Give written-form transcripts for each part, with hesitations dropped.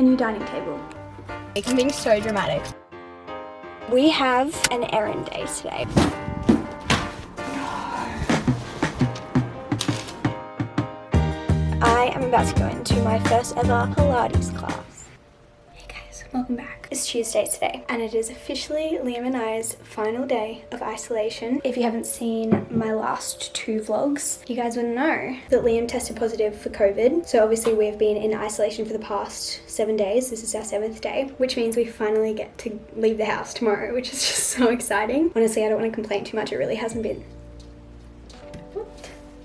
a new dining table. I'm being so dramatic. We have an errand day today. I am about to go into my first ever Pilates class. Hey guys, welcome back. It's Tuesday today, and it is officially Liam and I's final day of isolation. If you haven't seen my last 2 vlogs, you guys would know that Liam tested positive for COVID. So obviously we've been in isolation for the past 7 days. This is our 7th day, which means we finally get to leave the house tomorrow, which is just so exciting. Honestly, I don't want to complain too much. It really hasn't been.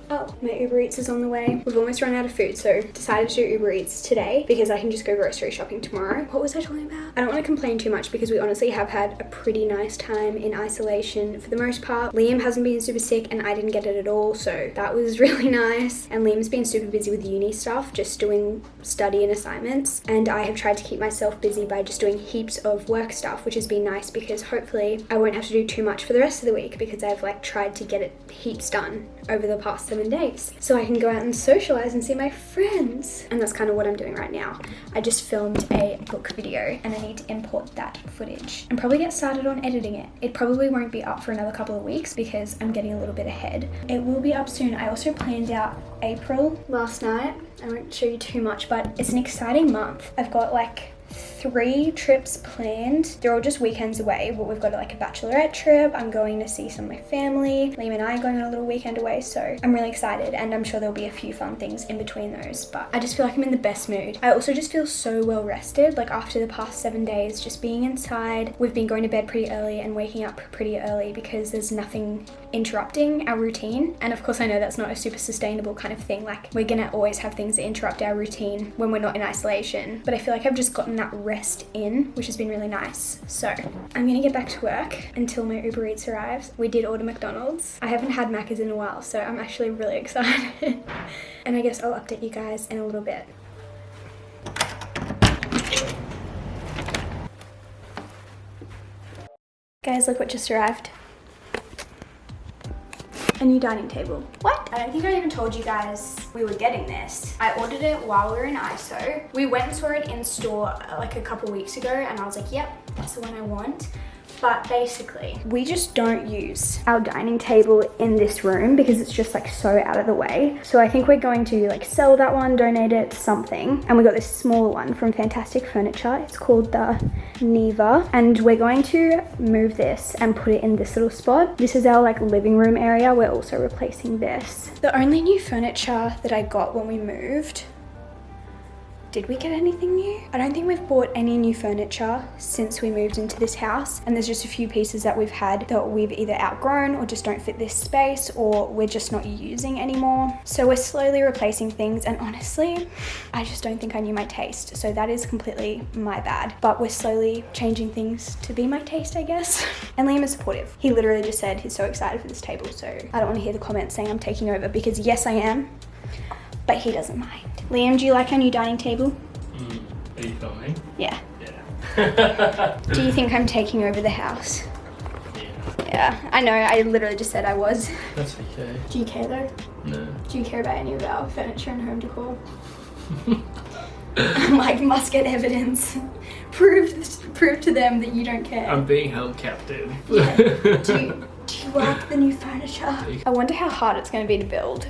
Oh, my Uber Eats is on the way. We've almost run out of food, so decided to do Uber Eats today because I can just go grocery shopping tomorrow. What was I talking about? I don't want to complain too much because we honestly have had a pretty nice time in isolation for the most part. Liam hasn't been super sick and I didn't get it at all, so that was really nice. And Liam's been super busy with uni stuff, just doing study and assignments. And I have tried to keep myself busy by just doing heaps of work stuff, which has been nice because hopefully I won't have to do too much for the rest of the week because I've like tried to get it heaps done over the past 7 days. So I can go out and socialize and see my friends. And that's kind of what I'm doing right now. I just filmed a book video and I need to import that footage and probably get started on editing it. It probably won't be up for another couple of weeks because I'm getting a little bit ahead. It will be up soon. I also planned out April last night. I won't show you too much, but it's an exciting month. I've got like 3 trips planned. They're all just weekends away, but we've got like a bachelorette trip. I'm going to see some of my family. Liam and I are going on a little weekend away, so I'm really excited, and I'm sure there'll be a few fun things in between those, but I just feel like I'm in the best mood. I also just feel so well rested, like after the past 7 days just being inside. We've been going to bed pretty early and waking up pretty early because there's nothing interrupting our routine. And of course I know that's not a super sustainable kind of thing, like we're gonna always have things that interrupt our routine when we're not in isolation, but I feel like I've just gotten that rest in, which has been really nice. So I'm gonna get back to work until my Uber Eats arrives. We did order McDonald's. I haven't had Macca's in a while, so I'm actually really excited. And I guess I'll update you guys in a little bit. Guys, look what just arrived. A new dining table. What? I don't think I even told you guys we were getting this. I ordered it while we were in ISO. We went and saw it in store like a couple weeks ago and I was like, yep, that's the one I want. But basically, we just don't use our dining table in this room because it's just like so out of the way. So I think we're going to like sell that one, donate it to something. And we got this smaller one from Fantastic Furniture. It's called the Neva. And we're going to move this and put it in this little spot. This is our like living room area. We're also replacing this. The only new furniture that I got when we moved, did we get anything new? I don't think we've bought any new furniture since we moved into this house, and there's just a few pieces that we've had that we've either outgrown or just don't fit this space, or we're just not using anymore. So we're slowly replacing things, and honestly, I just don't think I knew my taste. So that is completely my bad, but we're slowly changing things to be my taste, I guess. And Liam is supportive. He literally just said he's so excited for this table, so I don't want to hear the comments saying I'm taking over, because yes, I am, but he doesn't mind. Liam, do you like our new dining table? Are you filming? Yeah. Yeah. Do you think I'm taking over the house? Yeah. Yeah, I know, I literally just said I was. That's okay. Do you care though? No. Do you care about any of our furniture and home decor? I'm like, must get evidence. Prove to them that you don't care. I'm being held captive. Yeah. Do you like the new furniture? I wonder how hard it's going to be to build.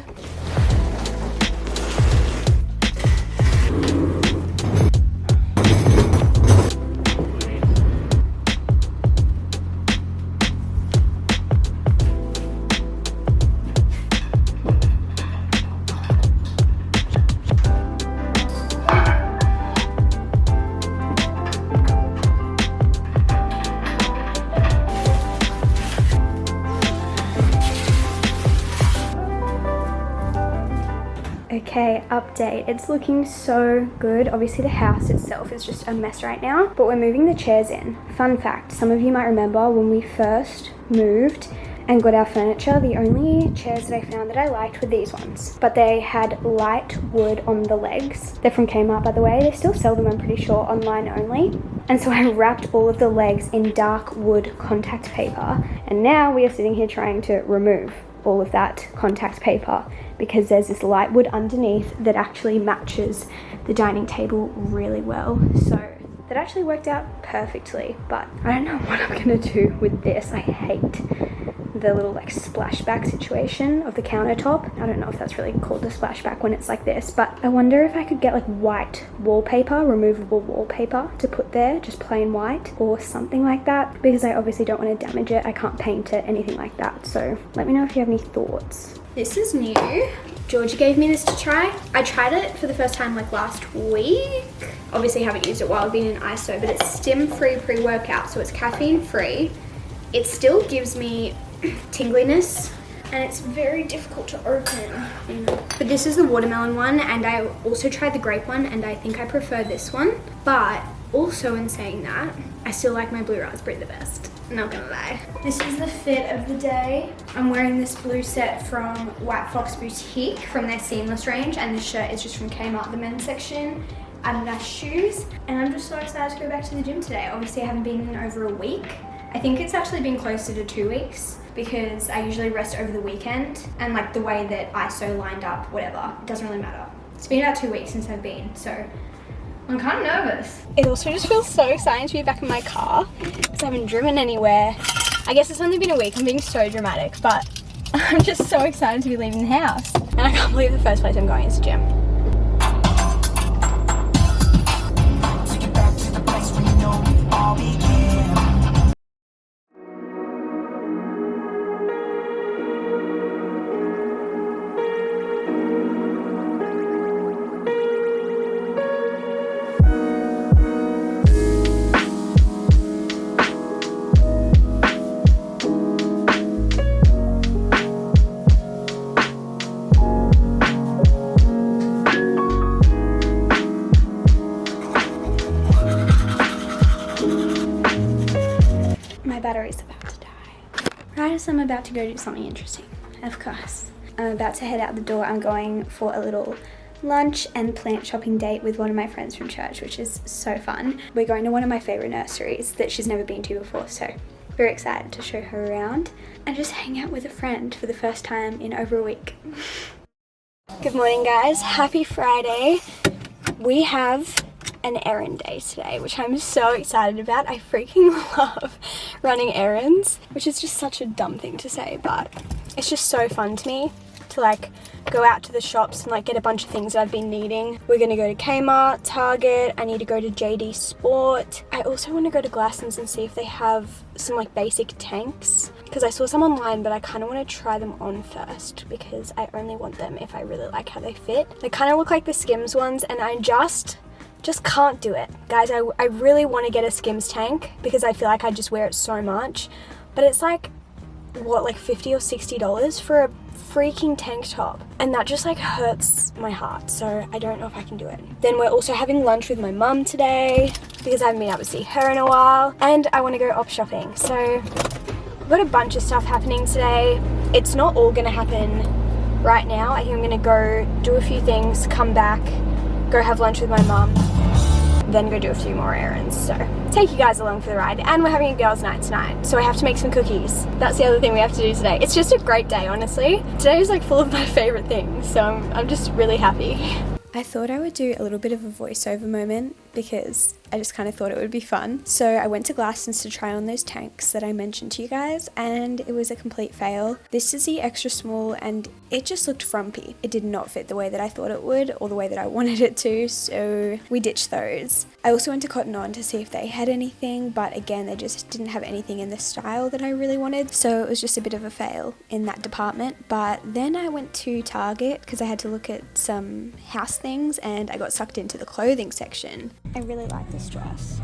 Okay, update. It's looking so good. Obviously the house itself is just a mess right now, but we're moving the chairs in. Fun fact, some of you might remember when we first moved and got our furniture, the only chairs that I found that I liked were these ones, but they had light wood on the legs. They're from Kmart, by the way. They still sell them, I'm pretty sure, online only. And so I wrapped all of the legs in dark wood contact paper, and now we are sitting here trying to remove all of that contact paper because there's this light wood underneath that actually matches the dining table really well. So that actually worked out perfectly, but I don't know what I'm gonna do with this. I hate the little like splashback situation of the countertop. I don't know if that's really called a splashback when it's like this, but I wonder if I could get like white wallpaper, removable wallpaper to put there, just plain white or something like that, because I obviously don't want to damage it. I can't paint it, anything like that. So let me know if you have any thoughts. This is new. Georgia gave me this to try. I tried it for the first time like last week. Obviously haven't used it while I've been in ISO, but it's stim-free pre-workout, so it's caffeine-free. It still gives me tingliness and it's very difficult to open, But this is the watermelon one, and I also tried the grape one, and I think I prefer this one. But also in saying that, I still like my blue raspberry the best, not gonna lie. This is the fit of the day. I'm wearing this blue set from White Fox Boutique from their seamless range, and this shirt is just from Kmart, the men's section. Adidas shoes, and I'm just so excited to go back to the gym today. Obviously I haven't been in over a week. I think it's actually been closer to 2 weeks because I usually rest over the weekend, and like the way that ISO lined up, whatever, it doesn't really matter. It's been about 2 weeks since I've been, so I'm kind of nervous. It also just feels so exciting to be back in my car because I haven't driven anywhere. I guess it's only been a week, I'm being so dramatic, but I'm just so excited to be leaving the house. And I can't believe the first place I'm going is the gym. My battery's about to die. Right as I'm about to go do something interesting, of course. I'm about to head out the door. I'm going for a little lunch and plant shopping date with one of my friends from church, which is so fun. We're going to one of my favorite nurseries that she's never been to before, so very excited to show her around and just hang out with a friend for the first time in over a week. Good morning, guys. Happy Friday. We have an errand day today, which I'm so excited about. I freaking love running errands, which is just such a dumb thing to say, but it's just so fun to me to like go out to the shops and like get a bunch of things that I've been needing. We're gonna go to Kmart, Target, I need to go to JD Sport. I also want to go to Glassons and see if they have some like basic tanks, because I saw some online, but I kind of want to try them on first because I only want them if I really like how they fit. They kind of look like the Skims ones, and I just can't do it. Guys, I really want to get a Skims tank because I feel like I just wear it so much, but it's like, what, like $50 or $60 for a freaking tank top, and that just like hurts my heart, so I don't know if I can do it. Then we're also having lunch with my mum today because I haven't been able to see her in a while, and I want to go op shopping. So we've got a bunch of stuff happening today. It's not all gonna happen right now. I think I'm gonna go do a few things, come back, go have lunch with my mum, then go do a few more errands. So take you guys along for the ride. And we're having a girls' night tonight, so I have to make some cookies. That's the other thing we have to do today. It's just a great day, honestly. Today is like full of my favorite things, so I'm just really happy. I thought I would do a little bit of a voiceover moment because I just kind of thought it would be fun. So I went to Glassons to try on those tanks that I mentioned to you guys, and it was a complete fail. This is the extra small, and it just looked frumpy. It did not fit the way that I thought it would or the way that I wanted it to, so we ditched those. I also went to Cotton On to see if they had anything, but again, they just didn't have anything in the style that I really wanted, so it was just a bit of a fail in that department. But then I went to Target because I had to look at some house things, and I got sucked into the clothing section. I really like this dress,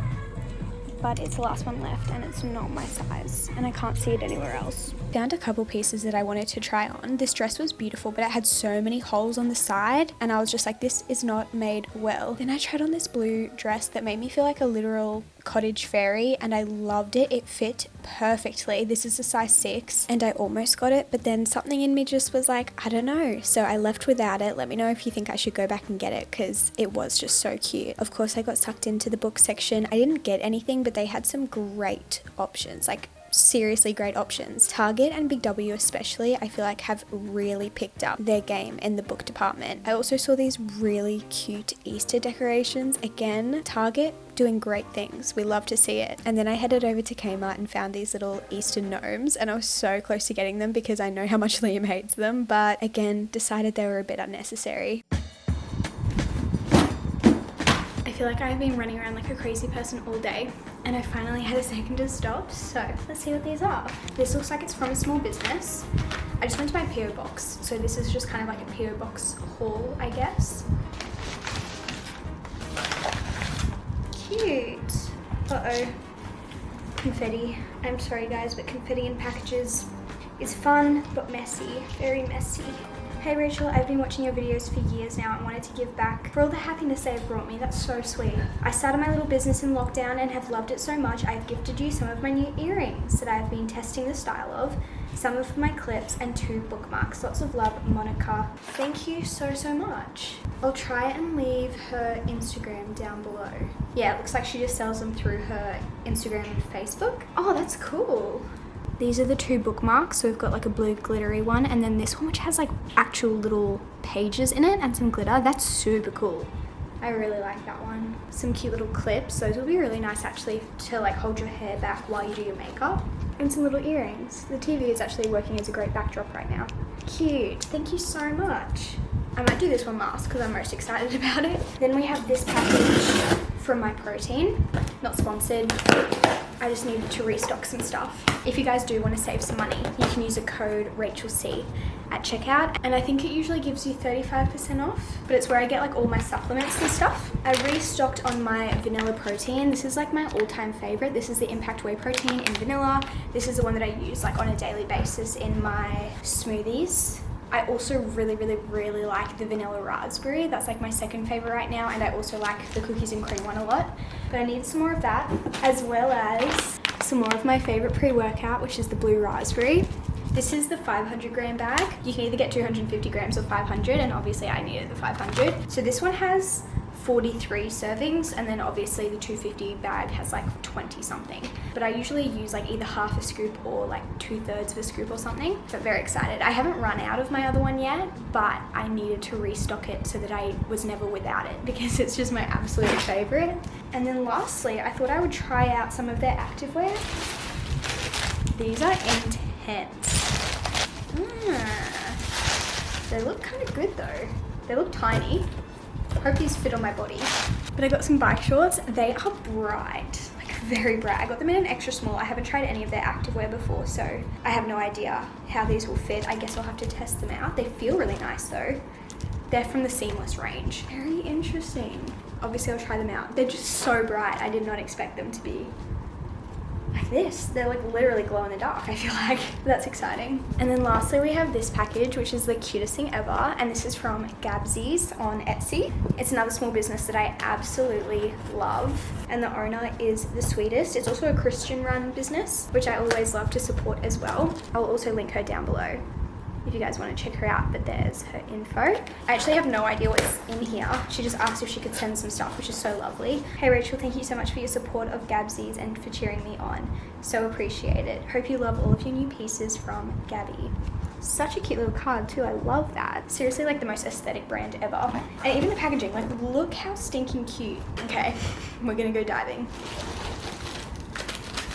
but it's the last one left and it's not my size and I can't see it anywhere else. Found a couple pieces that I wanted to try on. This dress was beautiful, but it had so many holes on the side and I was just like, this is not made well. Then I tried on this blue dress that made me feel like a literal cottage fairy, and I loved it. It fit perfectly. This is a size 6 and I almost got it, but then something in me just was like, I don't know, so I left without it. Let me know if you think I should go back and get it because it was just so cute. Of course, I got sucked into the book section. I didn't get anything, but they had some great options, like seriously great options. Target and Big W especially, I feel like have really picked up their game in the book department. I also saw these really cute Easter decorations. Again, Target doing great things. We love to see it. And then I headed over to Kmart and found these little Easter gnomes, and I was so close to getting them because I know how much Liam hates them, but again, decided they were a bit unnecessary. I feel like I've been running around like a crazy person all day, and I finally had a second to stop, so let's see what these are. This looks like it's from a small business. I just went to my PO box, so this is just kind of like a PO box haul, I guess. Cute. Uh-oh. Confetti. I'm sorry guys, but confetti in packages is fun, but messy. Very messy. Hey Rachel, I've been watching your videos for years now and wanted to give back for all the happiness they have brought me. That's so sweet. I started my little business in lockdown and have loved it so much I've gifted you some of my new earrings that I've been testing the style of, some of my clips and 2 bookmarks. Lots of love, Monika. Thank you so much. I'll try and leave her Instagram down below. Yeah, it looks like she just sells them through her Instagram and Facebook. Oh, that's cool. These are the 2 bookmarks, so we've got like a blue glittery one, and then this one which has like actual little pages in it and some glitter. That's super cool. I really like that one. Some cute little clips. Those will be really nice actually to like hold your hair back while you do your makeup. And some little earrings. The TV is actually working as a great backdrop right now. Cute. Thank you so much. I might do this one last because I'm most excited about it. Then we have this package from my protein. Not sponsored. I just needed to restock some stuff. If you guys do want to save some money, you can use a code RachelC at checkout, and I think it usually gives you 35% off, but it's where I get like all my supplements and stuff. I restocked on my vanilla protein. This is like my all-time favorite. This is the Impact Whey protein in vanilla. This is the one that I use like on a daily basis in my smoothies. I also really like the vanilla raspberry. That's like my second favorite right now, and I also like the cookies and cream one a lot. But I need some more of that, as well as some more of my favorite pre-workout, which is the blue raspberry. This is the 500 gram bag. You can either get 250 grams or 500, and obviously I needed the 500. So this one has 43 servings, and then obviously the 250 bag has like 20 something. But I usually use like either half a scoop or like 2/3 of a scoop or something. So I'm very excited. I haven't run out of my other one yet, but I needed to restock it so that I was never without it because it's just my absolute favorite. And then lastly, I thought I would try out some of their activewear. These are intense. They look kind of good though. They look tiny. Hope these fit on my body. But I got some bike shorts. They are bright, like very bright. I got them in an extra small. I haven't tried any of their activewear before, so I have no idea how these will fit. I guess I'll have to test them out. They feel really nice though. They're from the Seamless range. Very interesting. Obviously I'll try them out. They're just so bright. I did not expect them to be like this. They're like literally glow in the dark, I feel like. That's exciting. And then lastly we have this package, which is the cutest thing ever, and this is from Gabsies on Etsy. It's another small business that I absolutely love, and the owner is the sweetest. It's also a Christian run business, which I always love to support as well. I'll also link her down below if you guys want to check her out, but there's her info. I actually have no idea what's in here. She just asked if she could send some stuff, which is so lovely. Hey Rachel, thank you so much for your support of Gabsies and for cheering me on. So appreciate it. Hope you love all of your new pieces from Gabby. Such a cute little card too, I love that. Seriously, like the most aesthetic brand ever. And even the packaging, like look how stinking cute. Okay, we're gonna go diving.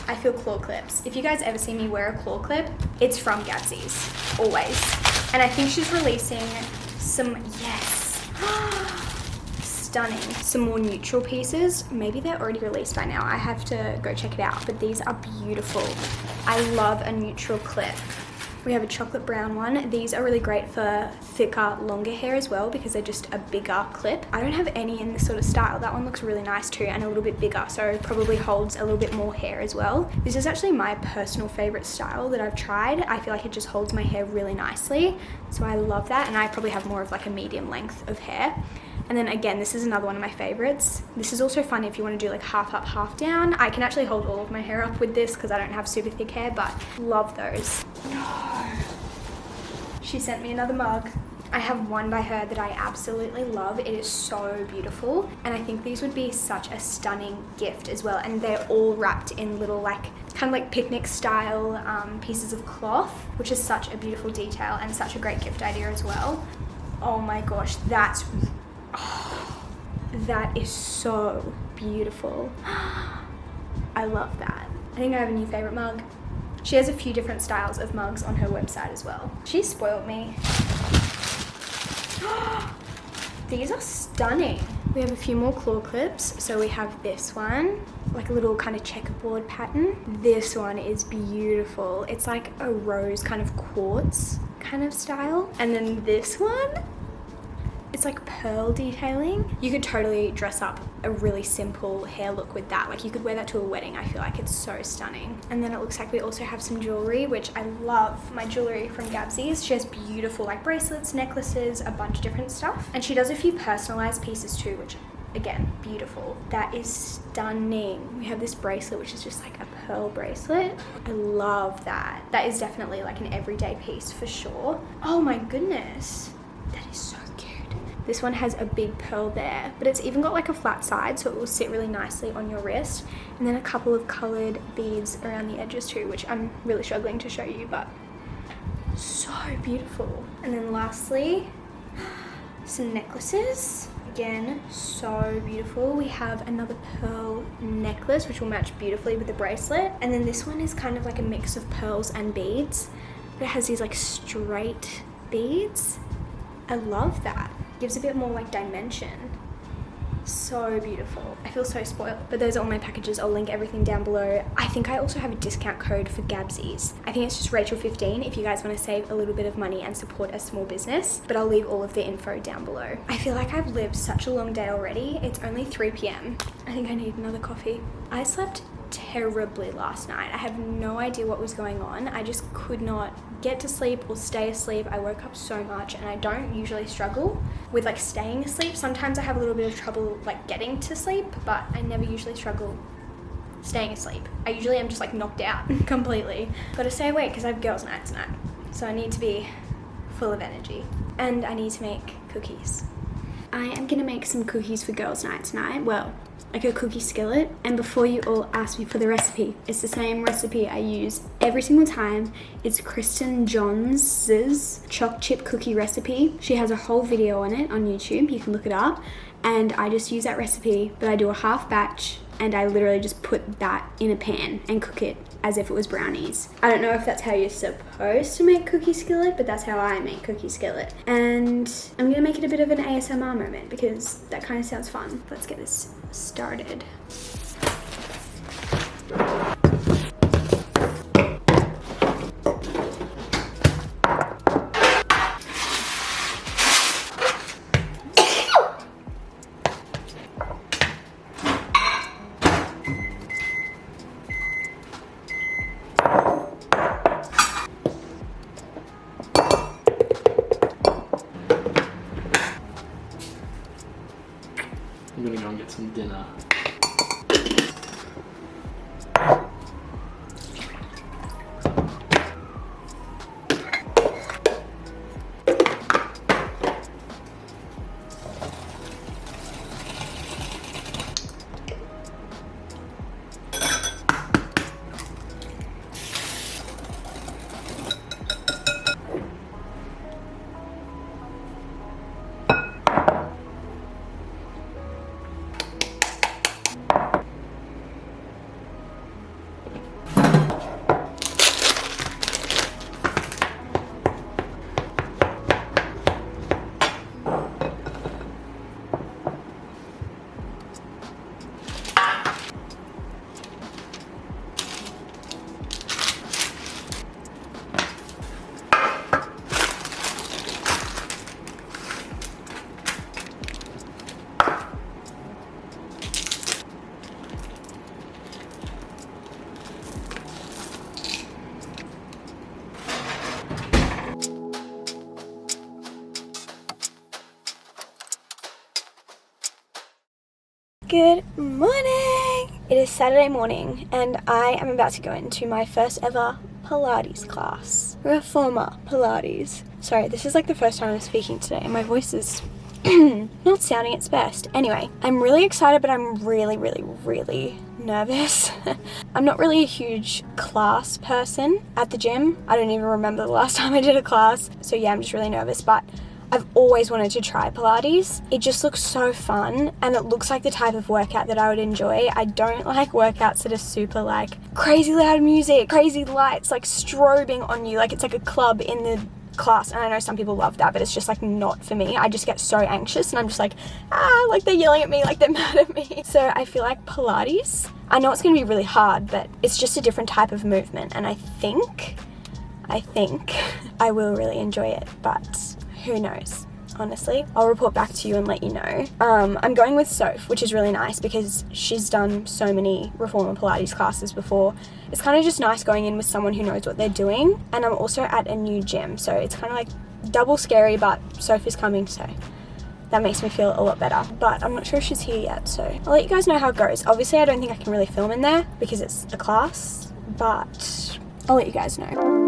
I feel claw clips. If you guys ever see me wear a claw clip, it's from Gabsies, always. And I think she's releasing some, yes, stunning, some more neutral pieces. Maybe they're already released by now. I have to go check it out, but these are beautiful. I love a neutral clip. We have a chocolate brown one. These are really great for thicker, longer hair as well because they're just a bigger clip. I don't have any in this sort of style. That one looks really nice too and a little bit bigger, so probably holds a little bit more hair as well. This is actually my personal favorite style that I've tried. I feel like it just holds my hair really nicely, so I love that, and I probably have more of like a medium length of hair. And then again, this is another one of my favorites. This is also fun if you want to do like half up, half down. I can actually hold all of my hair up with this because I don't have super thick hair, but love those. No. She sent me another mug. I have one by her that I absolutely love. It is so beautiful, and I think these would be such a stunning gift as well. And they're all wrapped in little like kind of like picnic style pieces of cloth, which is such a beautiful detail and such a great gift idea as well. Oh my gosh, that is so beautiful. I love that. I think I have a new favorite mug. She has a few different styles of mugs on her website as well. She spoiled me. These are stunning. We have a few more claw clips. So we have this one, like a little kind of checkerboard pattern. This one is beautiful. It's like a rose kind of quartz kind of style. And then this one, it's like pearl detailing. You could totally dress up a really simple hair look with that. Like you could wear that to a wedding. I feel like it's so stunning. And then it looks like we also have some jewelry, which I love my jewelry from Gabsy's. She has beautiful like bracelets, necklaces, a bunch of different stuff. And she does a few personalized pieces too, which again, beautiful. That is stunning. We have this bracelet, which is just like a pearl bracelet. I love that. That is definitely like an everyday piece for sure. Oh my goodness. That is so cute. This one has a big pearl there, but it's even got like a flat side, so it will sit really nicely on your wrist. And then a couple of colored beads around the edges too, which I'm really struggling to show you, but so beautiful. And then lastly, some necklaces. Again, so beautiful. We have another pearl necklace, which will match beautifully with the bracelet. And then this one is kind of like a mix of pearls and beads, but it has these like straight beads. I love that. Gives a bit more like dimension. So beautiful. I feel so spoiled. But those are all my packages. I'll link everything down below. I think I also have a discount code for Gabsy's. I think it's just Rachel15 if you guys want to save a little bit of money and support a small business. But I'll leave all of the info down below. I feel like I've lived such a long day already. It's only 3 p.m. I think I need another coffee. I slept terribly last night. I have no idea what was going on. I just could not get to sleep or stay asleep. I woke up so much, and I don't usually struggle with like staying asleep. Sometimes I have a little bit of trouble like getting to sleep, but I never usually struggle staying asleep. I usually am just like knocked out completely. Gotta stay awake because I have girls' night tonight, so I need to be full of energy, and I need to make cookies. I am gonna make some cookies for girls' night tonight. Well, like a cookie skillet. And before you all ask me for the recipe, it's the same recipe I use every single time. It's Kristen Johns' choc chip cookie recipe. She has a whole video on it on YouTube. You can look it up. And I just use that recipe, but I do a half batch, and I literally just put that in a pan and cook it as if it was brownies. I don't know if that's how you're supposed to make cookie skillet, but that's how I make cookie skillet. And I'm gonna make it a bit of an ASMR moment because that kind of sounds fun. Let's get this started. I'm gonna go and get some dinner. Good morning! It is Saturday morning and I am about to go into my first ever Pilates class. Reformer Pilates. Sorry, this is like the first time I'm speaking today and my voice is not sounding its best. Anyway, I'm really excited, but I'm really nervous. I'm not really a huge class person at the gym. I don't even remember the last time I did a class. So yeah, I'm just really nervous, but I've always wanted to try Pilates. It just looks so fun and it looks like the type of workout that I would enjoy. I don't like workouts that are super like crazy loud music, crazy lights, like strobing on you, like it's like a club in the class. And I know some people love that, but it's just like not for me. I just get so anxious and I'm just like, like they're yelling at me, like they're mad at me. So I feel like Pilates, I know it's going to be really hard, but it's just a different type of movement. And I think I will really enjoy it, but who knows? Honestly, I'll report back to you and let you know. I'm going with Soph, which is really nice because she's done so many Reformer Pilates classes before. It's kind of just nice going in with someone who knows what they're doing. And I'm also at a new gym, so it's kind of like double scary, but Soph is coming, so that makes me feel a lot better. But I'm not sure if she's here yet, so I'll let you guys know how it goes. Obviously, I don't think I can really film in there because it's a class, but I'll let you guys know.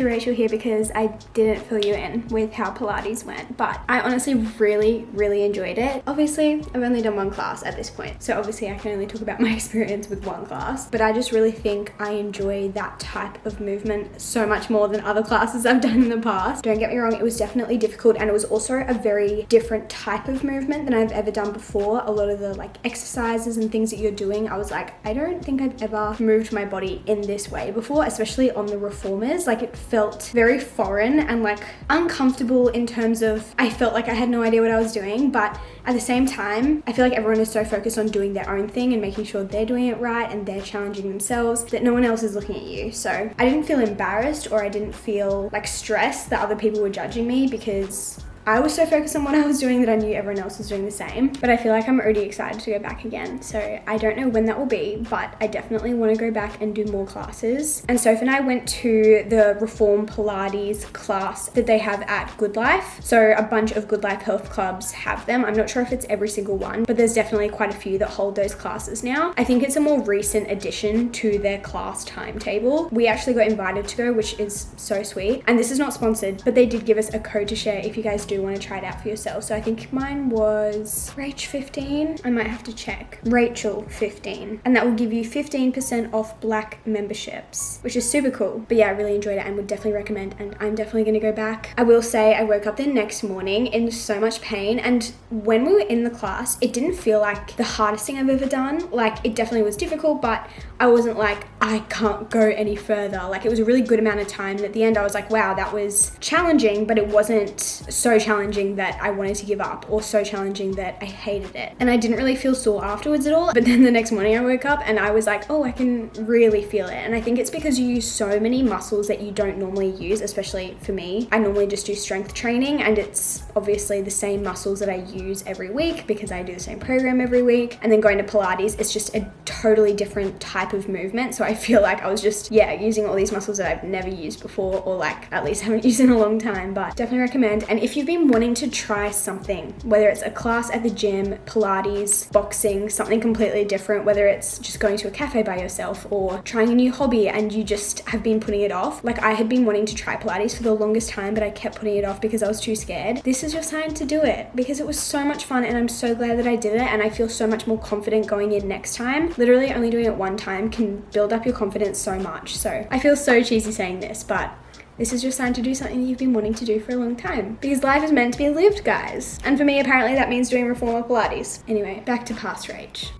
Rachel here because I didn't fill you in with how Pilates went, but I honestly really enjoyed it. Obviously, I've only done one class at this point, so obviously I can only talk about my experience with one class, but I just really think I enjoy that type of movement so much more than other classes I've done in the past. Don't get me wrong, it was definitely difficult and it was also a very different type of movement than I've ever done before. A lot of the like exercises and things that you're doing, I was like, I don't think I've ever moved my body in this way before, especially on the reformers. Like it felt very foreign and like uncomfortable in terms of I felt like I had no idea what I was doing, but at the same time I feel like everyone is so focused on doing their own thing and making sure they're doing it right and they're challenging themselves that no one else is looking at you. So I didn't feel embarrassed or I didn't feel like stressed that other people were judging me because I was so focused on what I was doing that I knew everyone else was doing the same. But I feel like I'm already excited to go back again. So I don't know when that will be, but I definitely want to go back and do more classes. And Soph and I went to the Reform Pilates class that they have at Good Life. So a bunch of Good Life health clubs have them. I'm not sure if it's every single one, but there's definitely quite a few that hold those classes now. I think it's a more recent addition to their class timetable. We actually got invited to go, which is so sweet. And this is not sponsored, but they did give us a code to share if you guys do want to try it out for yourself. So I think mine was Rach 15. I might have to check. Rachel 15. And that will give you 15% off black memberships, which is super cool. But yeah, I really enjoyed it and would definitely recommend, and I'm definitely going to go back. I will say I woke up the next morning in so much pain, and when we were in the class, it didn't feel like the hardest thing I've ever done. Like it definitely was difficult, but I wasn't like, I can't go any further. Like it was a really good amount of time. And at the end I was like, wow, that was challenging, but it wasn't so challenging that I wanted to give up or so challenging that I hated it. And I didn't really feel sore afterwards at all. But then the next morning I woke up and I was like, oh, I can really feel it. And I think it's because you use so many muscles that you don't normally use, especially for me. I normally just do strength training and it's obviously the same muscles that I use every week because I do the same program every week. And then going to Pilates, it's just a totally different type of movement. So I feel like I was just, using all these muscles that I've never used before, or like at least haven't used in a long time, but definitely recommend. And if you've been wanting to try something, whether it's a class at the gym, Pilates, boxing, something completely different, whether it's just going to a cafe by yourself or trying a new hobby and you just have been putting it off. Like I had been wanting to try Pilates for the longest time, but I kept putting it off because I was too scared. This is your sign to do it because it was so much fun and I'm so glad that I did it, and I feel so much more confident going in next time. Literally only doing it one time can build up your confidence so much. So I feel so cheesy saying this, but this is your sign to do something that you've been wanting to do for a long time. Because life is meant to be lived, guys. And for me, apparently that means doing Reformer Pilates. Anyway, back to past Rach.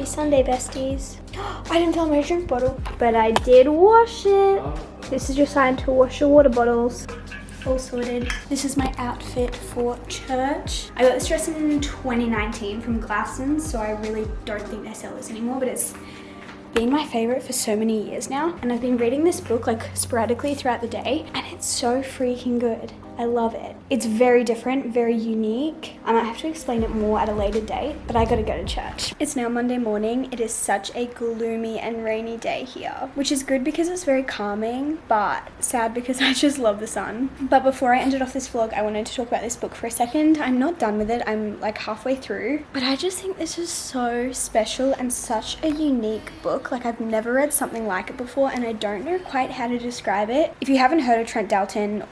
Sunday, besties. I didn't fill my drink bottle, but I did wash it. This is your sign to wash your water bottles. all sorted. This is my outfit for church. I got this dress in 2019 from Glassons, so I really don't think they sell this anymore, but it's been my favorite for so many years now. And I've been reading this book like sporadically throughout the day, and it's so freaking good. I love it. It's very different, very unique. I might have to explain it more at a later date, but I gotta go to church. It's now Monday morning. It is such a gloomy and rainy day here, which is good because it's very calming, but sad because I just love the sun. But before I ended off this vlog, I wanted to talk about this book for a second. I'm not done with it. I'm like halfway through, but I just think this is so special and such a unique book. Like, I've never read something like it before, and I don't know quite how to describe it. If you haven't heard of Trent Dalton,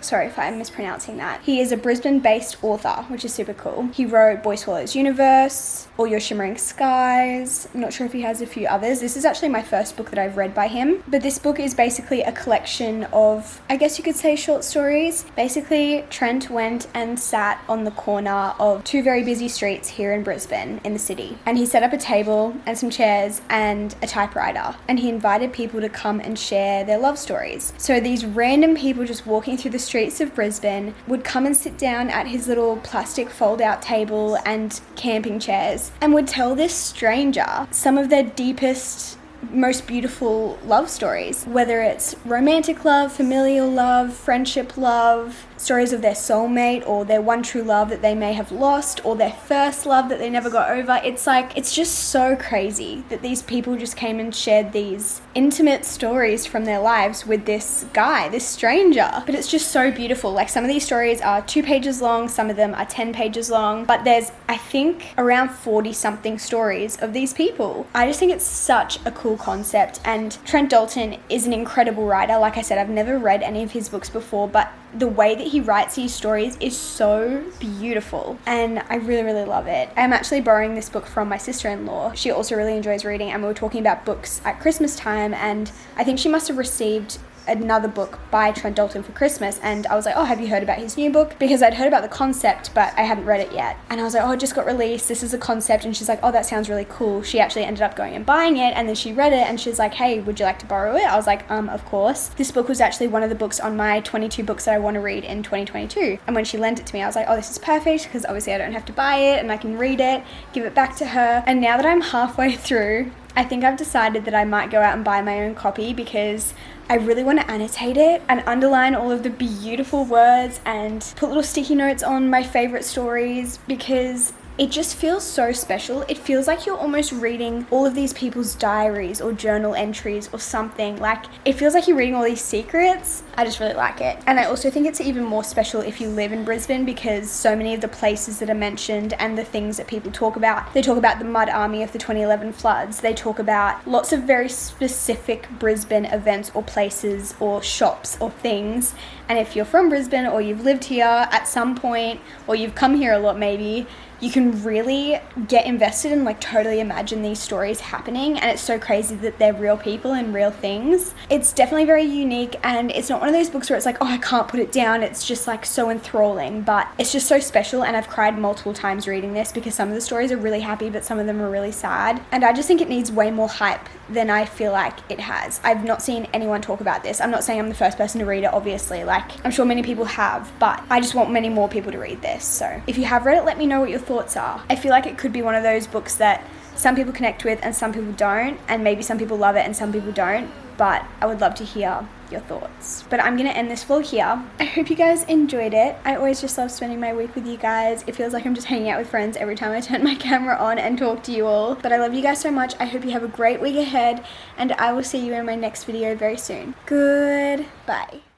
sorry if I'm mispronouncing that. He is a Brisbane-based author, which is super cool. He wrote Boy Swallows Universe, All Your Shimmering Skies. I'm not sure if he has a few others. This is actually my first book that I've read by him. But this book is basically a collection of, I guess you could say, short stories. Basically, Trent went and sat on the corner of two very busy streets here in Brisbane, in the city. And he set up a table and some chairs and a typewriter. And he invited people to come and share their love stories. So these random people just walking through the streets of Brisbane would come and sit down at his little plastic fold-out table and camping chairs and would tell this stranger some of their deepest, most beautiful love stories, whether it's romantic love, familial love, friendship love, stories of their soulmate or their one true love that they may have lost, or their first love that they never got over. It's like, it's just so crazy that these people just came and shared these intimate stories from their lives with this guy, this stranger. But it's just so beautiful. Like, some of these stories are 2 pages long, some of them are 10 pages long, but there's, I think, around 40 something stories of these people. I just think it's such a cool concept, and Trent Dalton is an incredible writer. Like I said, I've never read any of his books before, but the way that he writes these stories is so beautiful, and I really, really love it. I'm actually borrowing this book from my sister-in-law. She also really enjoys reading, and we were talking about books at Christmas time, and I think she must have received another book by Trent Dalton for Christmas, and I was like, oh, have you heard about his new book? Because I'd heard about the concept, but I hadn't read it yet. And I was like, oh, it just got released, this is a concept. And she's like, oh, that sounds really cool. She actually ended up going and buying it, and then she read it, and she's like, hey, would you like to borrow it? I was like, of course. This book was actually one of the books on my 22 books that I want to read in 2022. And when she lent it to me, I was like, oh, this is perfect, because obviously I don't have to buy it, and I can read it, give it back to her. And now that I'm halfway through, I think I've decided that I might go out and buy my own copy, because I really want to annotate it and underline all of the beautiful words and put little sticky notes on my favorite stories, because it just feels so special. It feels like you're almost reading all of these people's diaries or journal entries or something. Like, it feels like you're reading all these secrets. I just really like it. And I also think it's even more special if you live in Brisbane, because so many of the places that are mentioned and the things that people talk about, they talk about the mud army of the 2011 floods. They talk about lots of very specific Brisbane events or places or shops or things. And if you're from Brisbane, or you've lived here at some point, or you've come here a lot maybe, you can really get invested and like totally imagine these stories happening. And it's so crazy that they're real people and real things. It's definitely very unique, and it's not one of those books where it's like, oh, I can't put it down. It's just like so enthralling, but it's just so special. And I've cried multiple times reading this, because some of the stories are really happy, but some of them are really sad. And I just think it needs way more hype than I feel like it has. I've not seen anyone talk about this. I'm not saying I'm the first person to read it, obviously. Like, I'm sure many people have, but I just want many more people to read this. So if you have read it, let me know what your thoughts are. I feel like it could be one of those books that some people connect with and some people don't, and maybe some people love it and some people don't, but I would love to hear your thoughts. But I'm gonna end this vlog here. I hope you guys enjoyed it. I always just love spending my week with you guys. It feels like I'm just hanging out with friends every time I turn my camera on and talk to you all. But I love you guys so much. I hope you have a great week ahead, and I will see you in my next video very soon. Goodbye.